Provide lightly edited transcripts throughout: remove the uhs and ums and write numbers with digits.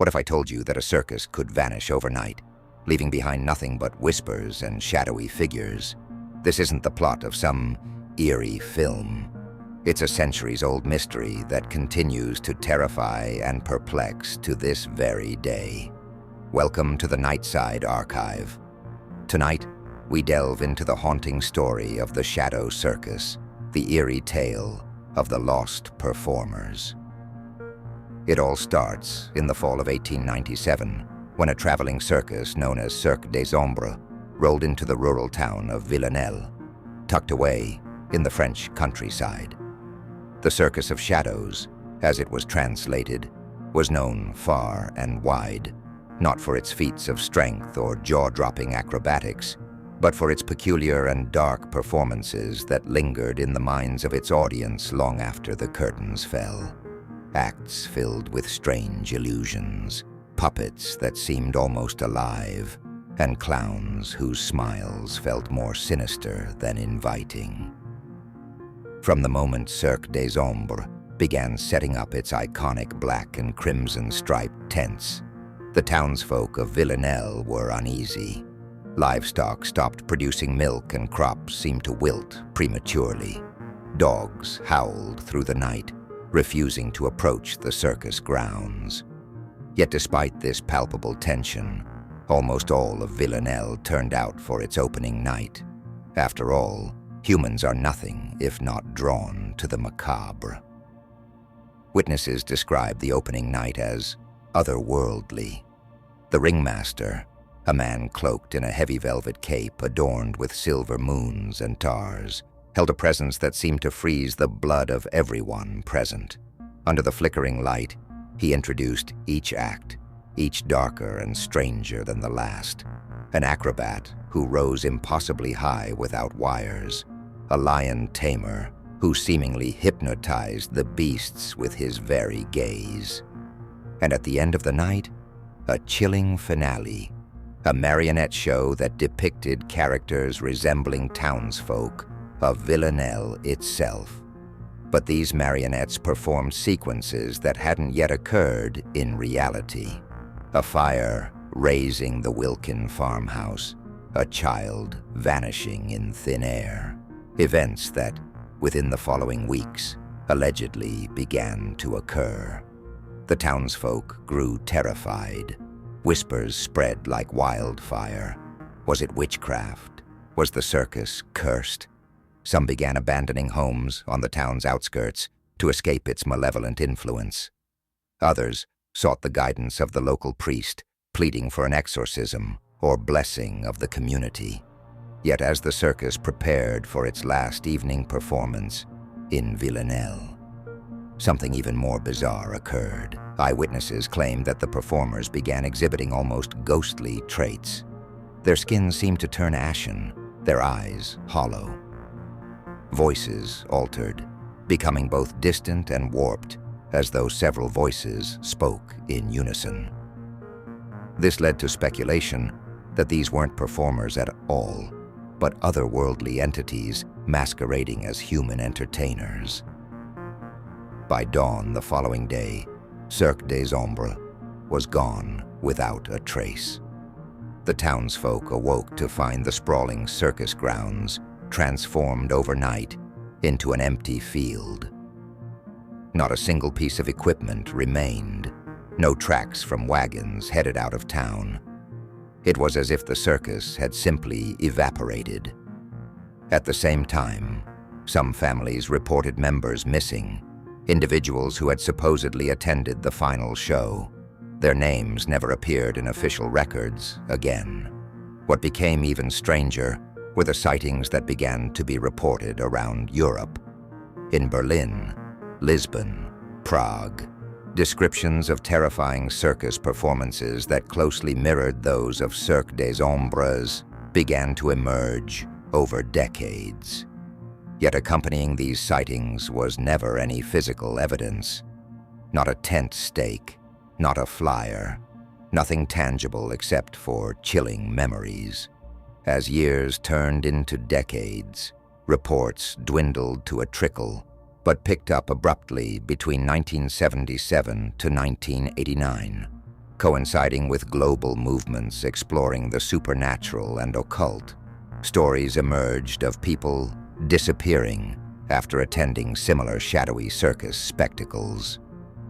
What if I told you that a circus could vanish overnight, leaving behind nothing but whispers and shadowy figures? This isn't the plot of some eerie film. It's a centuries-old mystery that continues to terrify and perplex to this very day. Welcome to the Nightside Archive. Tonight, we delve into the haunting story of the Shadow Circus, the eerie tale of the lost performers. It all starts in the fall of 1897, when a traveling circus known as Cirque de Zomra rolled into the rural town of Villanel, tucked away in the French countryside. The Circus of Shadows, as it was translated, was known far and wide, not for its feats of strength or jaw-dropping acrobatics, but for its peculiar and dark performances that lingered in the minds of its audience long after the curtains fell. Acts filled with strange illusions, puppets that seemed almost alive, and clowns whose smiles felt more sinister than inviting. From the moment Cirque de Zomra began setting up its iconic black and crimson striped tents, the townsfolk of Villanel were uneasy. Livestock stopped producing milk and crops seemed to wilt prematurely. Dogs howled through the night, refusing to approach the circus grounds. Yet despite this palpable tension, almost all of Villanel turned out for its opening night. After all, humans are nothing if not drawn to the macabre. Witnesses describe the opening night as otherworldly. The ringmaster, a man cloaked in a heavy velvet cape adorned with silver moons and stars, held a presence that seemed to freeze the blood of everyone present. Under the flickering light, he introduced each act, each darker and stranger than the last. An acrobat who rose impossibly high without wires, a lion tamer who seemingly hypnotized the beasts with his very gaze. And at the end of the night, a chilling finale, a marionette show that depicted characters resembling townsfolk of Villanel itself. But these marionettes performed sequences that hadn't yet occurred in reality. A fire razing the Wilkin farmhouse, a child vanishing in thin air. Events that, within the following weeks, allegedly began to occur. The townsfolk grew terrified. Whispers spread like wildfire. Was it witchcraft? Was the circus cursed? Some began abandoning homes on the town's outskirts to escape its malevolent influence. Others sought the guidance of the local priest, pleading for an exorcism or blessing of the community. Yet as the circus prepared for its last evening performance in Villanel, something even more bizarre occurred. Eyewitnesses claimed that the performers began exhibiting almost ghostly traits. Their skin seemed to turn ashen, their eyes hollow. Voices altered, becoming both distant and warped, as though several voices spoke in unison. This led to speculation that these weren't performers at all, but otherworldly entities masquerading as human entertainers. By dawn the following day, Cirque de Zomra was gone without a trace. The townsfolk awoke to find the sprawling circus grounds transformed overnight into an empty field. Not a single piece of equipment remained, no tracks from wagons headed out of town. It was as if the circus had simply evaporated. At the same time, some families reported members missing, individuals who had supposedly attended the final show. Their names never appeared in official records again. What became even stranger were the sightings that began to be reported around Europe. In Berlin, Lisbon, Prague, descriptions of terrifying circus performances that closely mirrored those of Cirque de Zombra's began to emerge over decades. Yet accompanying these sightings was never any physical evidence. Not a tent stake, not a flyer, nothing tangible except for chilling memories. As years turned into decades, reports dwindled to a trickle, but picked up abruptly between 1977 to 1989. Coinciding with global movements exploring the supernatural and occult, stories emerged of people disappearing after attending similar shadowy circus spectacles.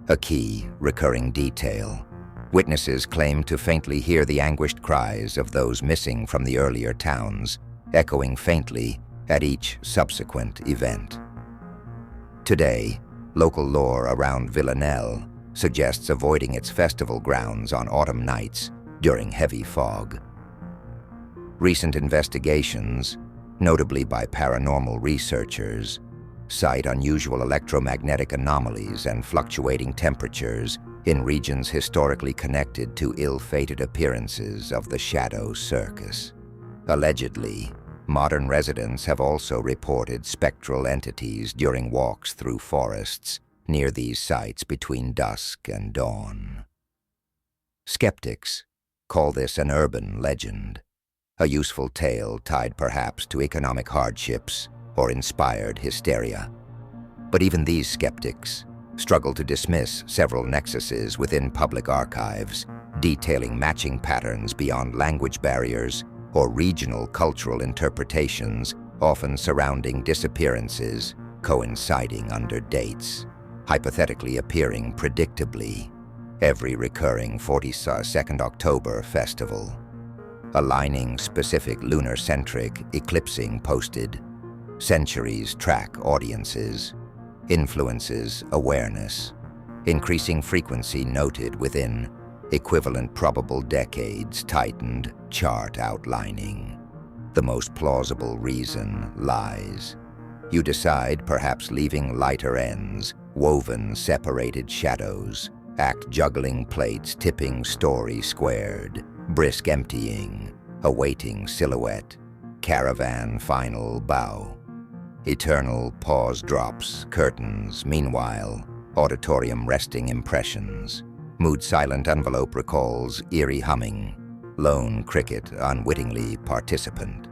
A key, recurring detail. Witnesses claimed to faintly hear the anguished cries of those missing from the earlier towns, echoing faintly at each subsequent event. Today, local lore around Villanel suggests avoiding its festival grounds on autumn nights during heavy fog. Recent investigations, notably by paranormal researchers, cite unusual electromagnetic anomalies and fluctuating temperatures in regions historically connected to ill-fated appearances of the Shadow Circus. Allegedly, modern residents have also reported spectral entities during walks through forests near these sites between dusk and dawn. Skeptics call this an urban legend, a useful tale tied perhaps to economic hardships or inspired hysteria. But even these skeptics struggle to dismiss several nexuses within public archives, detailing matching patterns beyond language barriers or regional cultural interpretations, often surrounding disappearances coinciding under dates, hypothetically appearing predictably every recurring 42nd October festival, aligning specific lunar-centric eclipsing posted. Centuries track audiences, influences awareness, increasing frequency noted within equivalent probable decades tightened chart outlining. The most plausible reason lies. You decide, perhaps leaving lighter ends, woven separated shadows, act juggling plates tipping story squared, brisk emptying, awaiting silhouette, caravan final bow. Eternal pause drops, curtains, meanwhile, auditorium resting impressions. Mood silent envelope recalls eerie humming, lone cricket unwittingly participant.